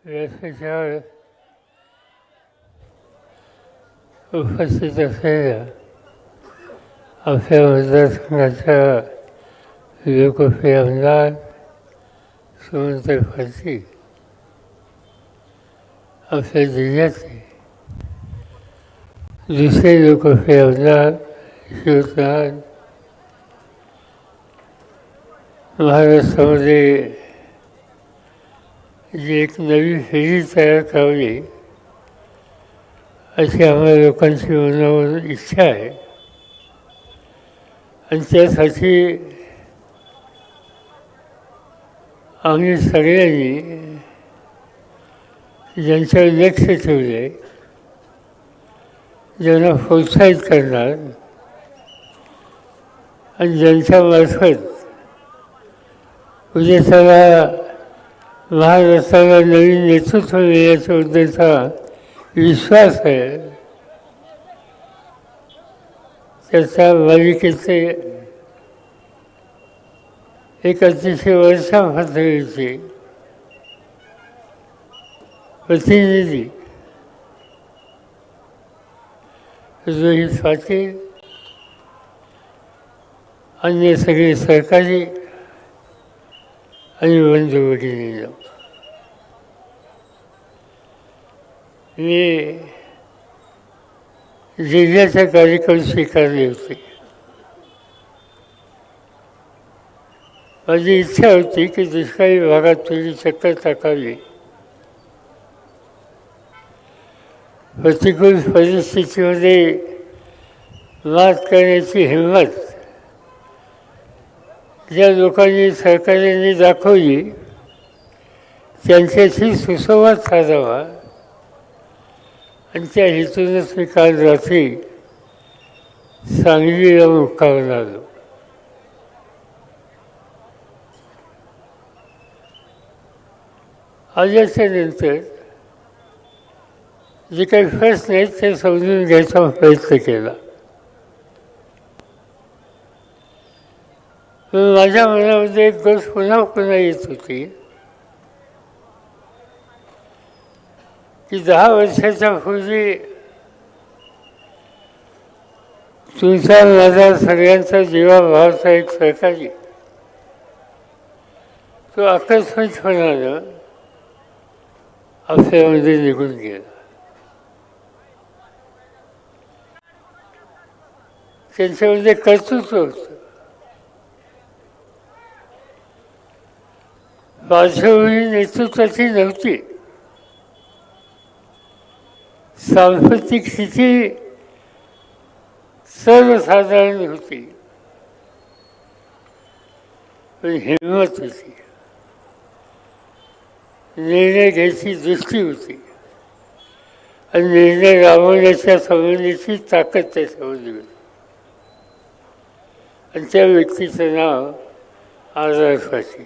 व्यासपीठावर उपस्थित असलेल्या आपल्या मतदारसंघाच्या लोकप्रिय आमदार सुमंत पाटील, आपल्या जिल्ह्याचे दुसरे लोकप्रिय आमदार शिवचंद्र, महाराष्ट्रामध्ये जी एक नवी फेरी तयार करावी अशी आम्हा लोकांची मनावर इच्छा आहे. आणि त्यासाठी आम्ही सगळ्यांनी ज्यांच्यावर लक्ष ठेवले, ज्यांना प्रोत्साहित करणार आणि ज्यांच्यामार्फत उद्या त्याला महाराष्ट्राला नवीन नेतृत्व देण्याच्या उद्देशाचा विश्वास आहे, त्याच्या मालिकेचे एक अतिशय वर्षा पातळीचे प्रतिनिधी रोहित पाटील, अन्य सगळे सहकारी आणि बंधू भगिनींनो, मी जिल्ह्याचे कार्यक्रम स्वीकारले होते. माझी इच्छा होती की दुष्काळी भागात थोडी चक्कर टाकावी. प्रतिकूल परिस्थितीमध्ये मात करण्याची हिंमत ज्या लोकांनी सरकारने दाखवली त्यांच्याशी सुसंवाद साधावा आणि त्या हेतूनच मी काल रात्री सांगलीला मुक्कामाला आलो. आल्याच्या नंतर जे काही प्रश्न आहेत ते समजून घ्यायचा प्रयत्न केला. पण माझ्या मनामध्ये एक गोष्ट पुन्हा पुन्हा येत होती की 10 वर्षाच्या पूर्वी तुमचा माझा सगळ्यांचा जीवाभावाचा एक सहकारी तो आकस्मिकपणानं आपल्यामध्ये निघून गेला. त्यांच्यामध्ये कर्तृत्व होतं, पार्श्वभूमी नेतृत्वाची नव्हती, सांस्कृतिक स्थिती सर्वसाधारण होती, पण हिंमत होती, निर्णय घ्यायची दृष्टी होती आणि निर्णय राबवण्याच्या संबंधीची ताकद त्याच्यामध्ये होती. आणि त्या व्यक्तीचं नाव आझाद पाटील.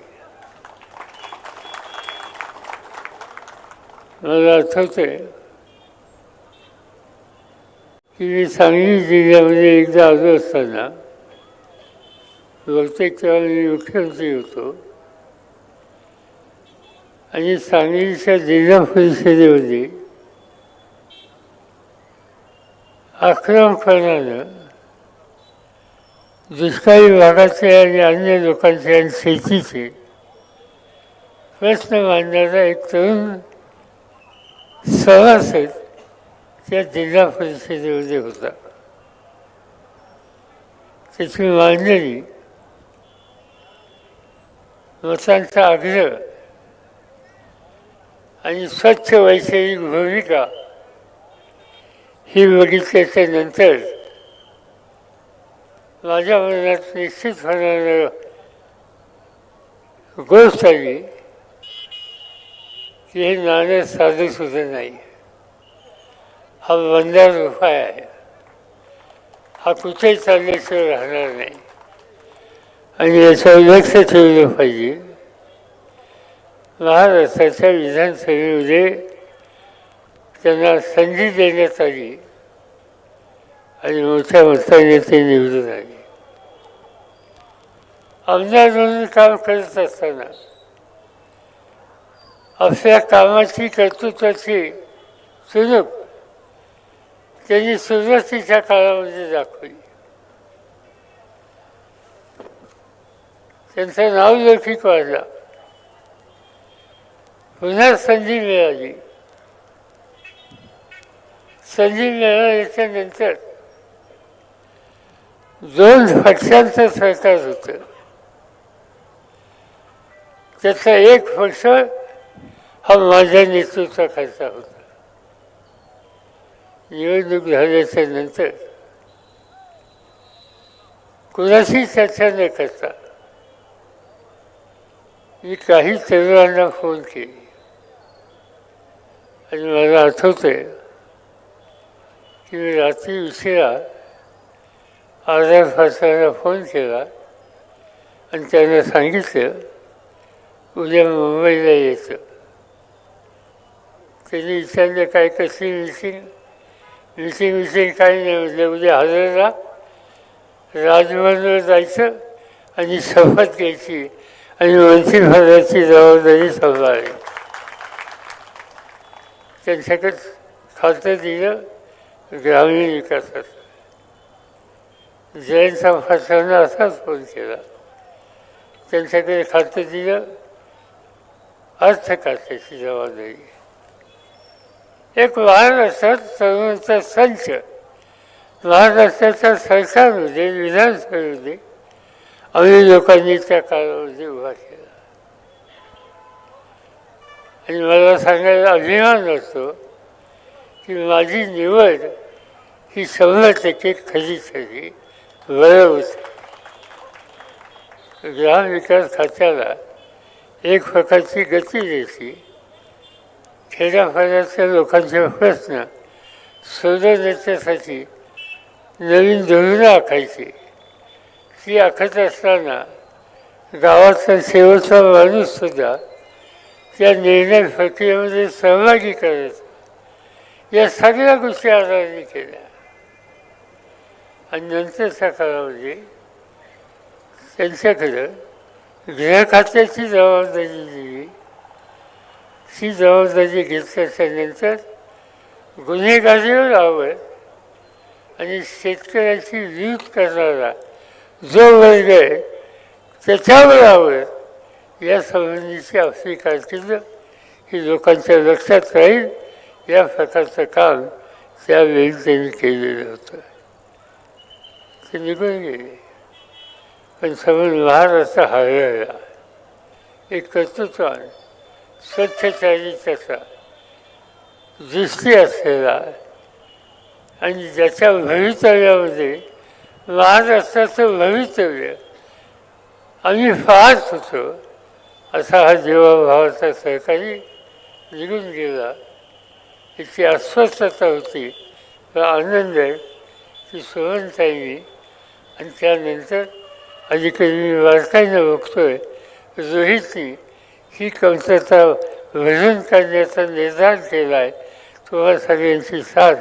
मला आठवतंय की मी सांगली जिल्ह्यामध्ये एकदा आलो असताना, बहुतेक तेव्हा मी मुख्यमंत्री होतो, आणि सांगलीच्या जिल्हा परिषदेमध्ये आक्रमकपणानं दुष्काळी भागाचे आणि अन्य लोकांचे आणि शेतीचे प्रश्न मांडणारा एक तरुण सभासद त्या जिल्हा परिषदेमध्ये होता. त्याची मांडणी, मतांचा आग्रह आणि स्वच्छ वैचारिक भूमिका ही बघितल्याच्या नंतर माझ्या मनात निश्चितपणानं गोष्ट आली की हे नाणं साधं सुद्धा नाही, हा बंदार उपाय आहे, हा कुठेही चालल्याशिवाय राहणार नाही आणि याच्यावर लक्ष ठेवलं पाहिजे. महाराष्ट्राच्या विधानसभेमध्ये त्यांना संधी देण्यात आली आणि मोठ्या मताने ते निवडून आले. आमदार म्हणून काम करत असताना आपल्या कामाची कर्तृत्वाची चुणूक त्यांनी सुरुवातीच्या काळामध्ये दाखवली. त्यांचं नाव लौकिक वाढला. पुन्हा संधी मिळाली. संधी मिळाल्याच्या नंतर 2 पक्षांचं सरकार होतं. त्याचा एक पक्ष हा माझ्या नेतृत्वाखालचा होता. निवडणूक झाल्याच्या नंतर कुणाशी चर्चा न करता मी काही तरुणांना फोन केले आणि मला आठवतंय की मी रात्री उशिरा आधार फासाला फोन केला आणि त्यांना सांगितलं उद्या मुंबईला यायचं. त्यांनी विचारलं काय कसली मिसिंग काही नाही. म्हटलं उद्या हजरला राजभवनवर जायचं आणि शपथ घ्यायची आणि मंत्रिपदाची जबाबदारी सांभाळली. त्यांच्याकडे खातं दिलं ग्रामीण विकासाचं. जयंत फासांना असाच फोन केला. त्यांच्याकडे खातं दिलं अर्थ खात्याची जबाबदारी. एक महाराष्ट्रात तरुणांचा संच महाराष्ट्राच्या सरकारमध्ये विधानसभेमध्ये आम्ही लोकांनी त्या काळामध्ये उभा केला. आणि मला सांगायला अभिमान वाटतो की माझी निवड ही 100% खरी ठरली. बरोबर. ग्रामविकास खात्याला एक प्रकारची गती द्यायची. खेड्यापाड्याच्या लोकांचे प्रश्न सोडवण्यासाठी नवीन धोरणं आखायची. ती आखत असताना गावाचा शेवटचा माणूससुद्धा त्या निर्णय प्रक्रियेमध्ये सहभागी करायचा. या सगळ्या गोष्टी आधाराने केल्या. आणि नंतरच्या काळामध्ये त्यांच्याकडं गृह खात्याची जबाबदारी दिली. ही जबाबदारी घेतल्याच्या नंतर गुन्हेगारीवर आवड आणि शेतकऱ्याची लूट करणारा जो वर्ग आहे त्याच्यावर आवड या संबंधीची आपली कारकीर्द ही लोकांच्या लक्षात राहील. या प्रकारचं काम त्यावेळी त्यांनी केलेलं होतं. ते निघून गेले. पण समज महाराष्ट्र हरवला. एक कर्तृत्वान स्वच्छचारित्याचा दृष्टी असलेला आणि ज्याच्या भवितव्यामध्ये महाराष्ट्राचं भवितव्य आम्ही पाहत होतो असा हा जीवाभावाचा सहकारी निघून गेला. याची अस्वस्थता होती. आनंद आहे की सोहनताईंनी आणि त्यानंतर अलीकडे मी बारकाईनं बघतोय रोहितनी ही कमतरता भरून काढण्याचा निर्धार केला आहे. तुम्हा सगळ्यांची साथ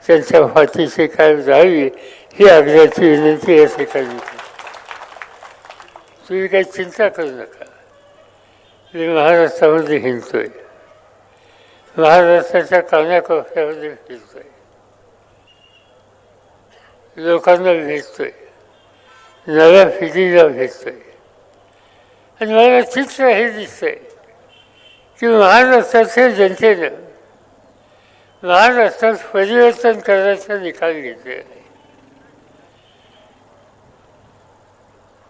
त्यांच्या पाठीशी कायम जावी ही आग्रहाची विनंती या ठिकाणी. तुम्ही काही चिंता करू नका. मी महाराष्ट्रामध्ये हिंडतोय. महाराष्ट्राच्या कानाकोपऱ्यामध्ये फिरतोय. लोकांना भेटतोय. नव्या पिढीला भेटतोय. आणि मला चित्र हे दिसतंय की महाराष्ट्राच्या जनतेनं महाराष्ट्रात परिवर्तन करायचा निकाल घेतलेला आहे.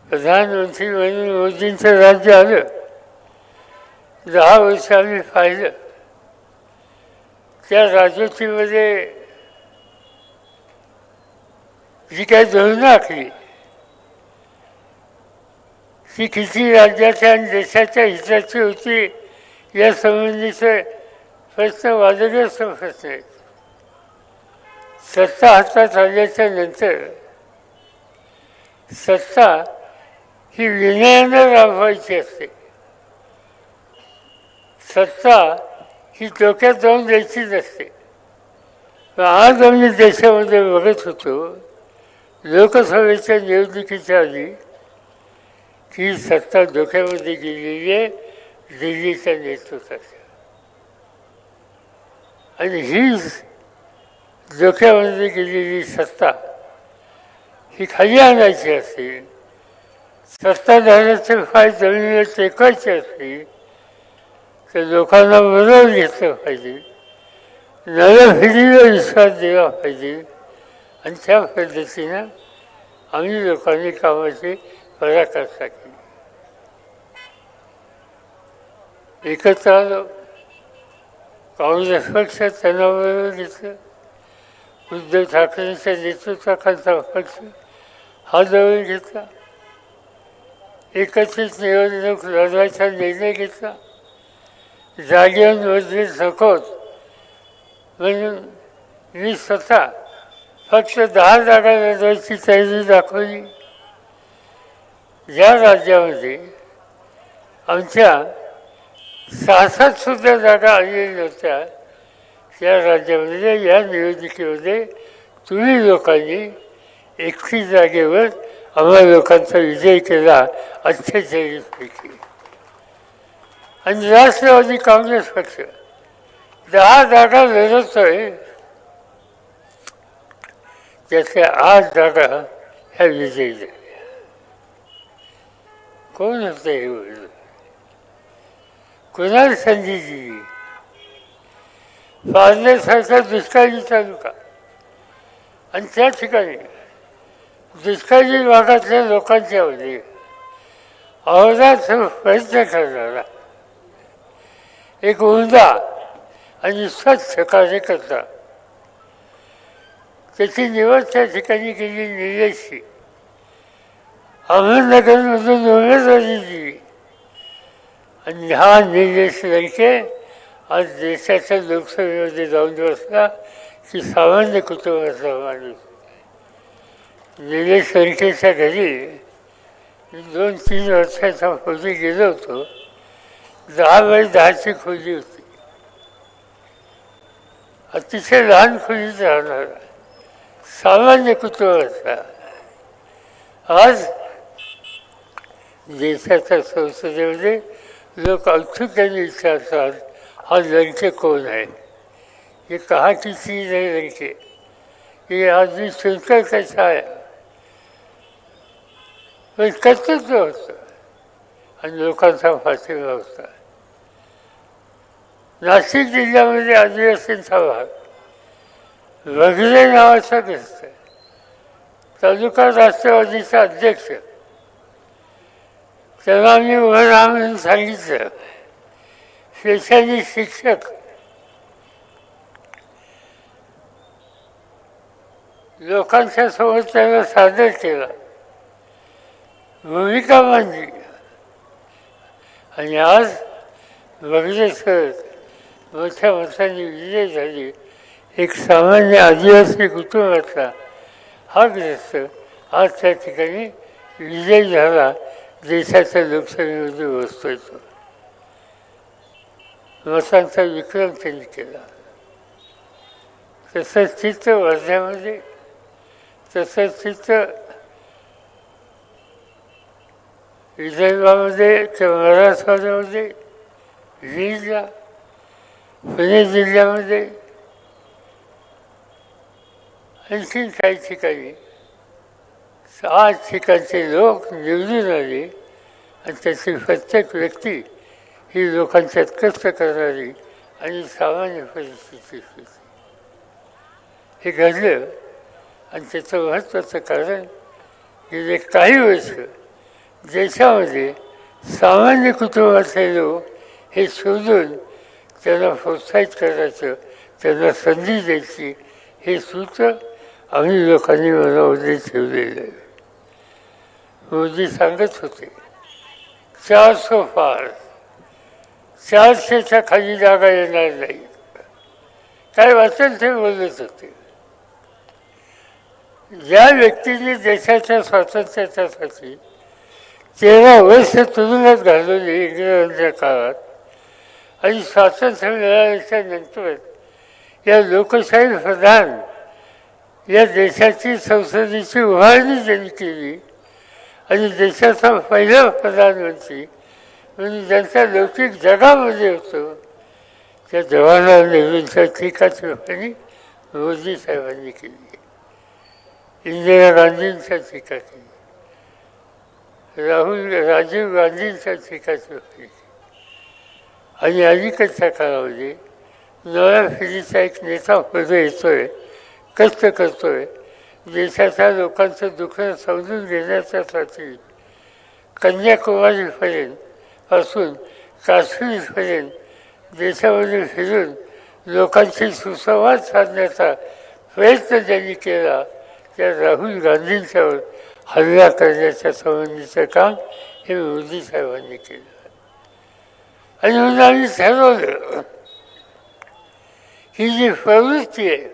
प्रधानमंत्री म्हणून मोदींचं राज्य आलं. 10 वर्ष आम्ही पाहिलं. त्या राजवटीमध्ये जी काही धोरणं आखली ती किती राज्याच्या आणि देशाच्या हिताची होती या संबंधीचे प्रश्न वादग्रस्त प्रश्न आहेत. सत्ता हातात आल्याच्या नंतर सत्ता ही विनयानं राबवायची असते. सत्ता ही डोक्यात जाऊन द्यायची नसते. आज आम्ही देशामध्ये बघत होतो लोकसभेच्या निवडणुकीच्या आधी ही सत्ता डोक्यामध्ये गेलेली आहे दिल्लीच्या नेतृत्वाच्या. आणि ही डोक्यामध्ये गेलेली सत्ता ही खाली आणायची असेल, सत्ताधाऱ्याचे पाय जमिनीला टेकायचे असतील तर लोकांना बरोबर घेतलं पाहिजे, नव्या विश्वास दिला पाहिजे आणि त्या पद्धतीनं आम्ही लोकांनी कामाची पराकाष्ठा केली. एकत्र आलो, काँग्रेस पक्ष त्यांना बरोबर घेतलं, उद्धव ठाकरेंच्या नेतृत्वाखालचा पक्ष हा जवळ घेतला, एकत्रित निवडणूक लढवायचा निर्णय घेतला, जागेवर मतभेद नकोत म्हणून मी स्वतः फक्त 10 जागा लढवायची तयारी दाखवली. ज्या राज्यामध्ये आमच्या 6-7 सुद्धा जागा आलेल्या नव्हत्या त्या राज्यामध्ये या निवडणुकीमध्ये तुम्ही लोकांनी 31 जागेवर आम्हा लोकांचा विजय केला 48 पैकी. आणि राष्ट्रवादी काँग्रेस पक्ष 10 जागा लढवतोय, त्यातल्या 8 जागा ह्या विजयी झाल्या. कोण होतं हे बोललं? कुणाला संधी दिली? पारनेरसारखा दुष्काळी तालुका आणि त्या ठिकाणी दुष्काळी भागातल्या लोकांच्या मध्ये अहोरात्र प्रयत्न करणारा एक उमदा आणि स्वच्छ कार्यकर्ता, त्याची निवड त्या ठिकाणी केली निलेशची. अहमदनगरमधून उमेदवारी दिली आणि हा निलेश लंके आज देशाच्या लोकसभेमध्ये जाऊन बसला की सामान्य कुटुंबाचा माणूस. निलेश लंकेच्या घरी 2-3 वर्षाच्या खोली गेलो होतो. 10x10ची खोली होती, अतिशय लहान खोलीत राहणारा सामान्य कुटुंबाचा. आज देशाच्या संसदेमध्ये लोक औत्सुक्याने विचारतात हा लंके कोण है, ये कहाँ की चीज़ है लंके, ये आदमी सुनकर कैसा आया. पण कर्तृत्व होतं आणि लोकांचा पाठिंबा होता. नाशिक जिल्ह्यामध्ये आदिवासींचा भाग वगैरे नावाचा दिसतं. तालुका राष्ट्रवादीचा अध्यक्ष, तेव्हा मी उभं राहा म्हणून सांगितलं. शैक्षणिक शिक्षक, लोकांच्या समोर त्याला सादर केला, भूमिका मांडली आणि आज वगैरे मोठ्या मतांनी विजय झाली. एक सामान्य आदिवासी कुटुंबातला हा ग्रस्त आज त्या ठिकाणी विजय झाला, देशाच्या लोकसभेमध्ये बसतोय. तो मतांचा विक्रम त्यांनी केला. तसंच चित्र वर्ध्यामध्ये, तसंच चित्र विदर्भामध्ये किंवा मराठवाड्यामध्ये, बीडला, पुणे जिल्ह्यामध्ये, आणखी काही ठिकाणी 8 ठिकाणचे लोक निवडून आले आणि त्याची प्रत्येक व्यक्ती ही लोकांच्यात कष्ट करणारी आणि सामान्य परिस्थिती होती. हे घडलं आणि त्याचं महत्त्वाचं कारण गेले काही वर्ष देशामध्ये सामान्य कुटुंबातले लोक हे शोधून त्यांना प्रोत्साहित करायचं, त्यांना संधी द्यायची, हे सूत्र आम्ही लोकांनी मनामध्ये ठेवलेलं आहे. मोदी सांगत होते 400 पार, 400च्या खाली जागा येणार नाही. काय वाचेल ते बोलत होते. ज्या व्यक्तीने देशाच्या स्वातंत्र्यासाठी 13 वर्ष तुरुंगात घालवली इंग्रजांच्या काळात आणि स्वातंत्र्य मिळाल्याच्या नंतर या लोकशाही प्रधान या देशाची संसदेची उभारणी त्यांनी केली आणि देशाचा पहिला प्रधानमंत्री म्हणून ज्यांचा लौकिक जगामध्ये होतो त्या जवाहरलाल नेहरूंच्या टीकाटिप्पणी मोदी साहेबांनी केली, इंदिरा गांधींच्या टीका केली, राजीव गांधींच्या टीकाटिप्पणी केली. आणि अलीकडच्या काळामध्ये नव्या पिढीचा एक नेता पुढे येतोय, कष्ट करतोय, देशाच्या लोकांचं दुःख समजून घेण्याच्यासाठी कन्याकुमारीपर्यंत पासून काश्मीरपर्यंत देशामध्ये फिरून लोकांशी सुसंवाद साधण्याचा प्रयत्न ज्यांनी केला, त्या राहुल गांधींच्यावर हल्ला करण्याच्या संबंधीचं काम हे मोदी साहेबांनी केलं. आणि म्हणून आम्ही ठरवलं ही जी प्रवृत्ती आहे,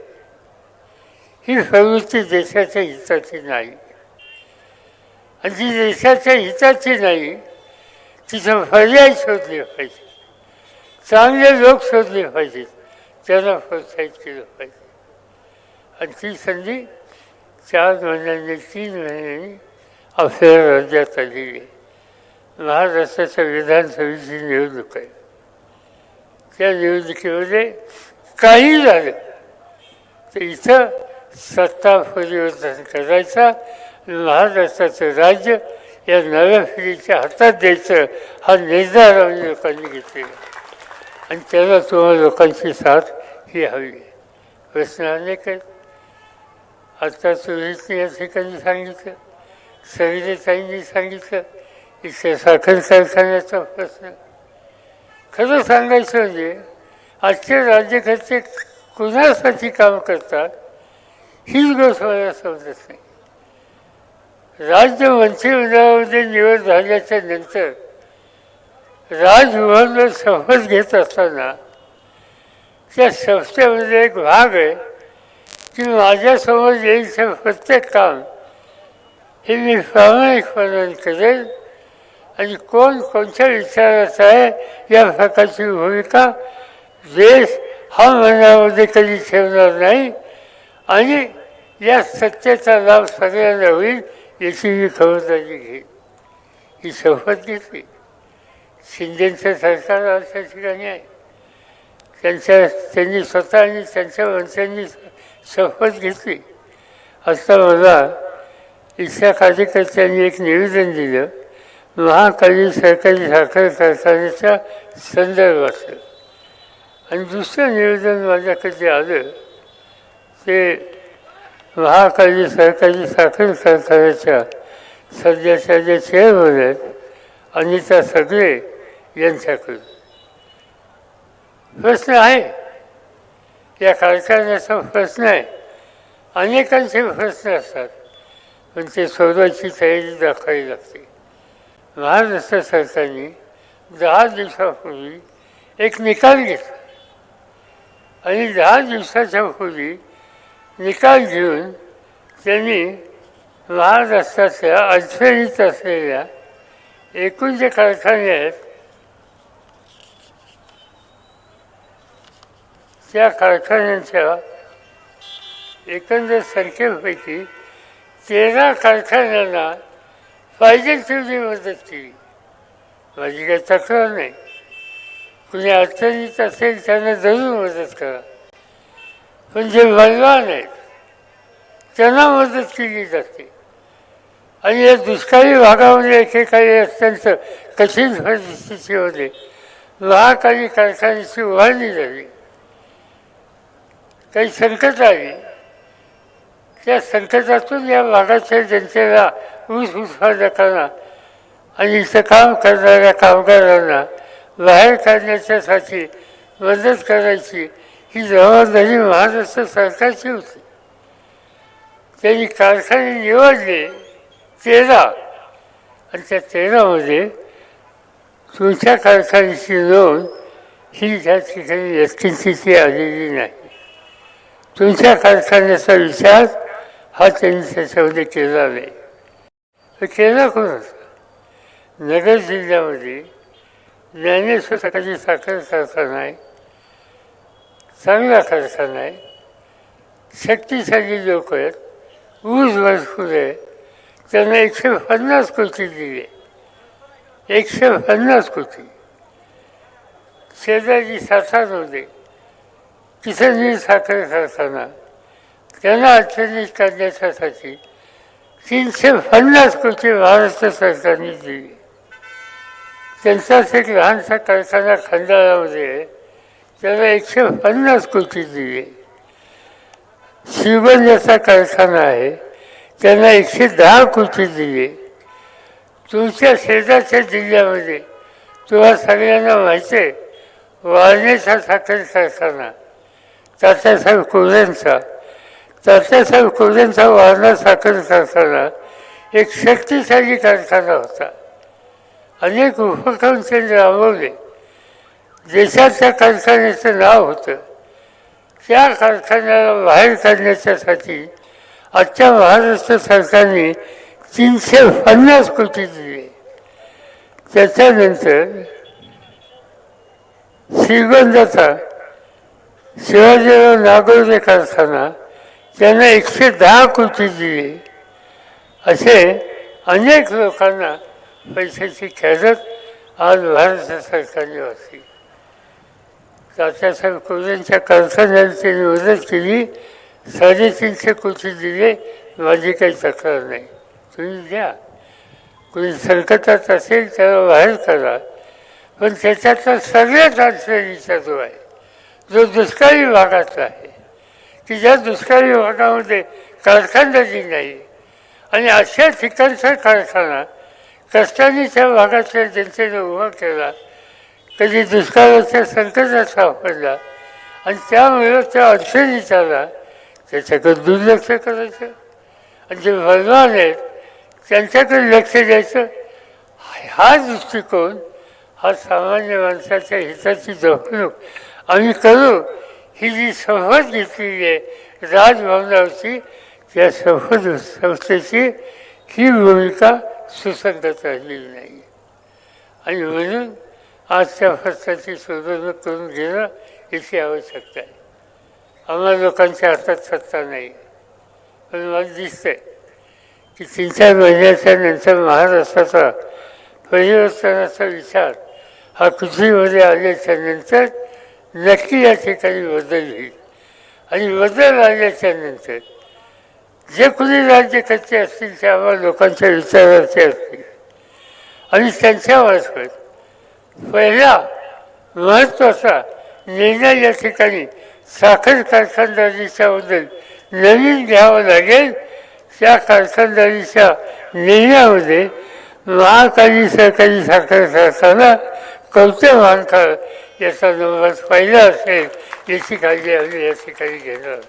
ही प्रवृत्ती देशाच्या हिताची नाही. आणि जी देशाच्या हिताची नाही तिथं पर्याय शोधले पाहिजे, चांगले लोक शोधले पाहिजेत, त्यांना प्रोत्साहित केलं पाहिजे. आणि ती संधी 4 महिन्यांनी 3 महिन्यांनी आपल्या राज्यात आलेली आहे. महाराष्ट्राच्या विधानसभेची निवडणूक आहे. त्या निवडणुकीमध्ये काही झालं तर इथं सत्ता परिवर्तन करायचा, महाराष्ट्राचं राज्य या नव्या पिढीच्या हातात द्यायचं हा निर्धार आम्ही लोकांनी घेतलेला. आणि त्याला तुम्हाला लोकांची साथ ही हवी आहे. प्रश्न अनेक आहेत. आता सुरेशने या ठिकाणी सांगितलं, सविताताईंनी सांगितलं, इथे साखर कारखान्याचा प्रश्न. खरं सांगायचं म्हणजे आजचे राज्यकर्ते कुणासाठी काम करतात हीच गोष्ट मला समजत नाही. राज्य मंत्रिमंडळामध्ये निवड झाल्याच्या नंतर राजभवनवर शपथ घेत असताना त्या शपथेमध्ये एक भाग आहे की माझ्यासमोर येईल प्रत्येक काम हे मी प्रामाणिकपणे करेल आणि कोण कोणत्या विचाराचा आहे या प्रकारची भूमिका देश हा मनामध्ये कधी ठेवणार नाही आणि या सत्तेचा लाभ सगळ्यांना होईल याची मी खबरदारी घेईन. ही शपथ घेतली. शिंदेचं सरकार आज त्या ठिकाणी आहे. त्यांनी स्वतः आणि त्यांच्या मंत्र्यांनी शपथ घेतली. आता मला इथल्या कार्यकर्त्यांनी एक निवेदन दिलं महाकाली सरकारी साखर कारखान्याच्या संदर्भात. आणि दुसरं निवेदन माझ्याकडे आलं ते महाकाली सरकारी साखर कारखान्याच्या सध्याच्या जे चेअरमन आहेत अनिता सगळे यांच्याकडून. प्रश्न आहे, या कारखान्याचा प्रश्न आहे. अनेकांचे प्रश्न असतात पण ते सोडवायची तयारी दाखवावी लागते. महाराष्ट्र सरकारने 10 दिवसापूर्वी एक निकाल घेतला आणि 10 दिवसाच्या पूर्वी निकाल घेऊन त्यांनी महाराष्ट्रातल्या अडचणीत असलेल्या एकूण जे कारखाने आहेत त्या कारखान्यांच्या एकंदर संख्येपैकी 13 कारखान्यांना पाहिजे तेवढी मदत केली. माझी काही तक्रार नाही. कुणी अडचणीत असेल त्यांना जरूर मदत करा, पण जे बलवान आहेत त्यांना मदत केली जाते. आणि या दुष्काळी भागामध्ये एकेकाळी अत्यंत कठीण परिस्थितीमध्ये महाकाली कारखान्याची उभारणी झाली. काही संकट आली, त्या संकटातून या भागाच्या जनतेला ऊस उत्पादकांना आणि इथं काम करणाऱ्या कामगारांना बाहेर काढण्याच्यासाठी मदत करायची ही जबाबदारी महाराष्ट्र सरकारची होती. त्यांनी कारखाने निवडले 13 आणि त्या 13मध्ये तुमच्या कारखान्याची नोंद ही त्या ठिकाणी व्यक्तींची आलेली नाही. तुमच्या कारखान्याचा विचार हा त्यांनी त्याच्यामध्ये केला नाही. केला कोणाचा? नगर जिल्ह्यामध्ये ज्ञानेश्वर सकाळची साखर कारखाना आहे, चांगला कारखाना आहे, शक्तिशाली लोक आहेत, ऊस भरपूर आहे. त्यांना 150 कोटी दिले, 150 कोटी. शेजारी सातारमध्ये किसनजी साखर कारखाना त्यांना अडचणीत काढण्यासाठी 350 कोटी महाराष्ट्र सरकारने दिली. त्यांचाच एक लहानसा कारखाना खंडाळामध्ये आहे, त्याला 150 कोटी दिले. श्रीगंजाचा कारखाना आहे, त्यांना 110 कोटी दिले. तुमच्या शेजारच्या जिल्ह्यामध्ये तुम्हाला सगळ्यांना माहिती आहे, वारणेचा साखर कारखाना तात्यासाहेब कोल्यांचा वारणा साखर कारखाना एक शक्तिशाली कारखाना होता. अनेक उपक्रम त्यांनी राबवले. देशाच्या कारखान्याचं नाव होतं. त्या कारखान्याला बाहेर काढण्याच्यासाठी आजच्या महाराष्ट्र सरकारने 350 कोटी दिले. त्याच्यानंतर श्रीगंजाचा शिवाजीराव नागोरे कारखाना त्यांना 110 कोटी दिले. असे अनेक लोकांना पैशाची खेळत आज भारत सरकारने वाचली. तात्यासाहेब कोल्यांच्या कारखान्याला त्यांनी मदत केली, 350 कोटी दिले. माझी काही तक्रार नाही, तुम्ही द्या. कोणी संकटात असेल त्याला बाहेर करा, पण त्याच्यातला सगळ्यात अडचणीचा जो आहे, जो दुष्काळी भागातला आहे, की ज्या दुष्काळी भागामध्ये कारखानदारी नाही आणि अशा ठिकाणचा कारखाना कष्टाने भागातल्या जनतेने उभा केला, कधी दुष्काळाच्या संकटात सापडला आणि त्यामुळे त्या अडचणीत आला, त्याच्याकडे दुर्लक्ष करायचं आणि जे बलवान आहेत त्यांच्याकडे लक्ष द्यायचं. हा दृष्टिकोन, हा सामान्य माणसाच्या हिताची जपणूक आम्ही करू, ही जी शपथ घेतलेली आहे राजभवनावरची, त्या शपथ संस्थेची ही भूमिका सुसंगत राहिलेली नाही. आणि म्हणून आजच्या फरसाची शोधून करून घेणं याची आवश्यकता आहे. आम्हाला लोकांच्या हातात सत्ता नाही, पण मला दिसतंय की 3-4 महिन्याच्या नंतर महाराष्ट्राचा परिवर्तनाचा विचार हा पृथ्वीमध्ये आल्याच्या नंतर नक्की या ठिकाणी बदल होईल. आणि बदल आल्याच्या नंतर जे कुणी राज्यकर्ते असतील ते आम्हाला लोकांच्या विचाराचे असतील आणि त्यांच्यामार्फत पहिला महत्त्वाचा निर्णय या ठिकाणी साखर कारखानदारीच्या बद्दल नवीन घ्यावं लागेल. त्या कारखानदारीच्या निर्णयामध्ये महाकाली सहकारी साखर कारखाना कौतुकवान याचा नंबर पहिला असेल याची काळजी आम्ही या ठिकाणी घेणार.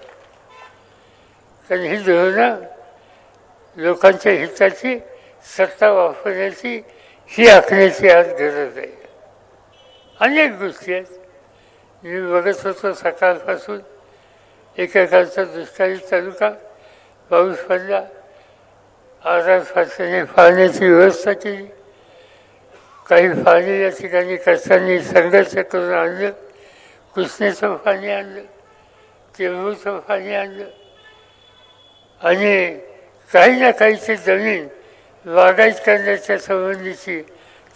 कारण ही धोरणं लोकांच्या हिताची, सत्ता वापरण्याची, ही आखण्याची आज गरज आहे. अनेक गोष्टी आहेत. मी बघत होतो सकाळपासून एकेकाळचा दुष्काळी तालुका, पाऊस पडला, आरास फारसाने पाण्याची व्यवस्था केली, काही पाणी या ठिकाणी कष्टांनी संघर्ष करून आणलं, कृष्णेचं पाणी आणलं, तेंबूचं पाणी आणलं आणि काही ना काहीची जमीन बागायत करण्याच्या संबंधीची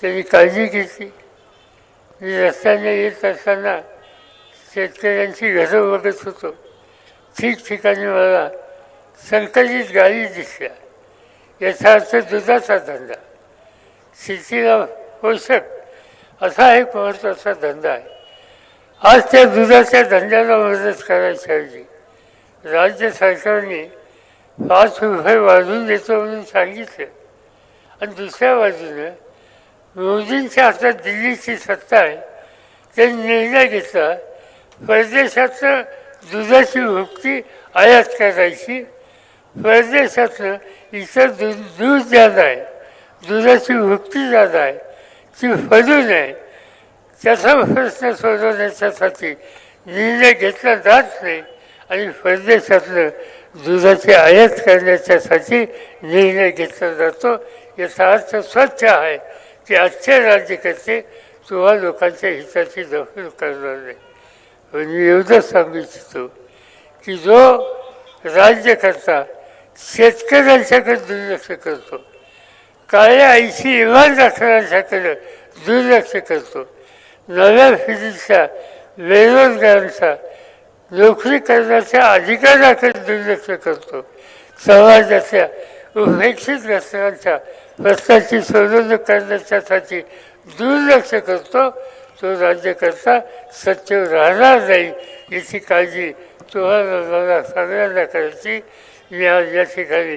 त्यांनी काळजी घेतली. मी रस्त्याने येत असताना शेतकऱ्यांची घरं बघत होतो. ठिकठिकाणी मला संकलित गाडी दिसल्या. याचा अर्थ दुधाचा धंदा, शेतीला पोषक असा एक महत्त्वाचा धंदा आहे. आज त्या दुधाच्या धंद्याला मदत करायची ऐवजी राज्य सरकारने 5 रुपये वाढवून देतो म्हणून सांगितलं आणि दुसऱ्या बाजूनं मोदींच्या हातात दिल्लीची सत्ता आहे. त्यांनी निर्णय घेतला परदेशातनं दुधाची भुकटी आयात करायची, परदेशातनं इतर दूध ज्यादा आहे, दुधाची भुकटी ज्यादा आहे ती फडू नये, त्याचा प्रश्न सोडवण्यासाठी निर्णय घेतला जात नाही आणि परदेशातनं दुधाची आयात करण्याच्यासाठी निर्णय घेतला जातो. याचा अर्थ स्वच्छ आहे की आजचे राज्यकर्ते तुम्हा लोकांच्या हिताची दखल करणार नाही. पण मी एवढंच सांगू इच्छितो की जो राज्यकर्ता शेतकऱ्यांच्याकडे दुर्लक्ष करतो, काळ्या आईशी इमान राखणाऱ्यांच्याकडे दुर्लक्ष करतो, नव्या पिढीच्या बेरोजगारांचा नोकरी करण्याच्या अधिकाराकडे दुर्लक्ष करतो. समाजाच्या उपेक्षित घटकांच्या प्रश्नाची सोडवणूक करण्याच्यासाठी दुर्लक्ष करतो. तो राज्यकर्ता सच्चर राहणार नाही याची काळजी तुम्हाला मला सगळ्यांना करायची. मी आज या ठिकाणी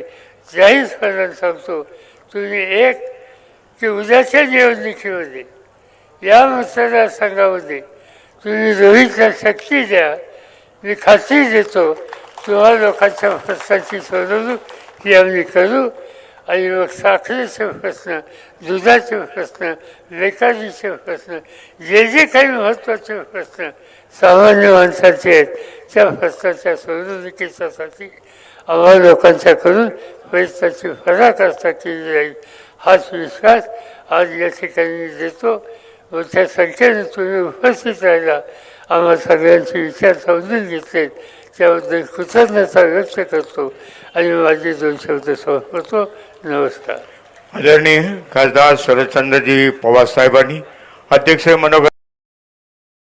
जाहीरपणाने सांगतो, तुम्ही एक की उद्याच्या निवडणुकीमध्ये या मतदारसंघामध्ये तुम्ही रोहितला शक्ती द्या. मी खात्री देतो तुम्हा लोकांच्या प्रश्नाची सोडवणूक ही आम्ही करू. आणि मग साखरेचे प्रश्न, दुधाचे प्रश्न, बेकारीचे प्रश्न, जे जे काही महत्त्वाचे प्रश्न सामान्य माणसाचे आहेत त्या प्रश्नाच्या सोडवणुकीसाठी आम्हा लोकांच्याकडून प्रयत्नाची पराकाष्ठा केली जाईल. हाच विश्वास आज या ठिकाणी मी देतो. मोठ्या संख्येने तुम्ही उपस्थित राहिला, आम्हा सगळ्यांचे विचार समजून घेतले त्याबद्दल कृतज्ञता व्यक्त करतो आणि माझे 2 शब्द संपवतो. नमस्कार. आदरणीय खासदार शरदचंद्रजी पवार साहेबांनी अध्यक्ष मनोगत